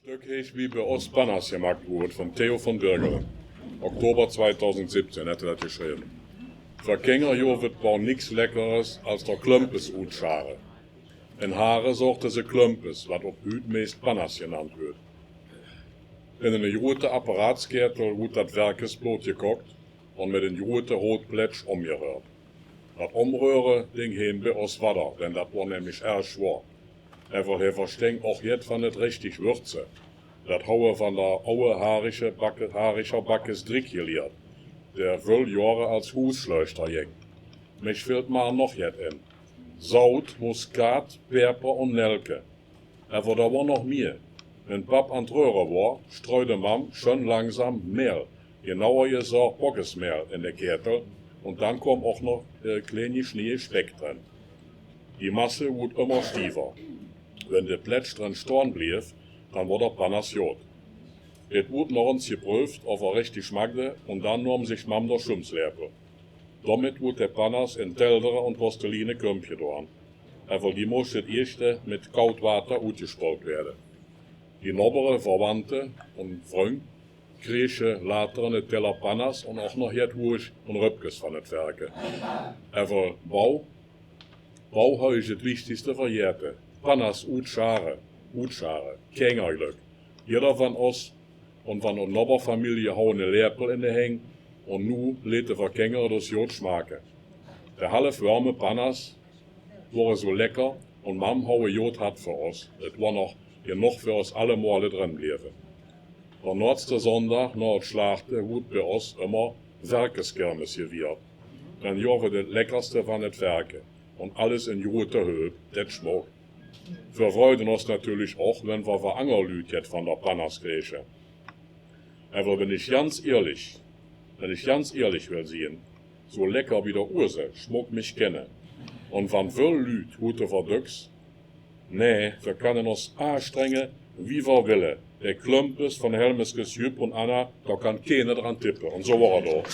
Stück ist wie bei uns Panas gemacht wurde von Theo von Birgelen. Oktober 2017 hätte er das geschrieben. Für Kinderjahr wird bau nichts Leckeres als der Klumpes utschare. In Haare sorgte sie Klumpes, was auf Hüt meist Panas genannt wird. In eine rote Apparatskertel wird das Werkesbrot gekocht und mit den roten Rotplätsch umgerührt. Das Umrühren Ding heen bei uns Wasser, denn das war nämlich eher schwer. Er versteht auch jetzt von nicht richtig Würze. Das haue von der aue haarischer Backes Drick gelehrt, der 12 Jahre als Husschleuchter ging. Mich fehlt mal noch jet in. Saut, Muskat, Peper und Nelke. Da war noch mehr. Wenn Pap an Röhre war, streute Mam schon langsam Mehl, genauer gesagt Bockesmehl in der Kertel, und dann kam auch noch kleine Schnee Speck drin. Die Masse wird immer stiefer. Wenn der Plätsch drin storn blieb, dann war der Panas jod. Es wurde noch uns geprüft, ob richtig schmeckte, und dann nahm sich Mam der Schumslerpe. Damit wurde der Panas in Teldere und Posteline Kümpje getan. Die musste das erste mit Kaltwater ausgespült werden. Die nobere Verwandte und Freund kriegen later einen Teller Panas und auch noch jetzt Wurst und Rübkes von het Werke. Bau ist das Wichtigste für Jerte. Panas utschare, Kinderglück. Jeder von uns und von unserer Nobberfamilie hauen eine Lerpel in den Heng und nu lädt der Kinder das Jod schmaken. Der halb warme Panas waren so lecker und Mam haue Jod hat für uns. Es war noch genug für uns alle Male drin bleiben. Der nächste Sonntag nach dem Schlachten wird bei uns immer Werkeskirmes gewirrt. Dann jagen das Leckerste von het Werke und alles in roter Höhe, das schmeckt. Wir freuen uns natürlich auch, wenn wir Angerlüt jetzt von der Panas kriegen. Aber wenn ich ganz ehrlich will sehen, so lecker wie der Urse schmeckt mich kennen. Und van veel Lüt gute verdux, nee, wir können uns anstrengen, wie wir willen. Der Klumpes von Helmeskes Jüpp und Anna, da kann keiner dran tippen. Und so war er doch.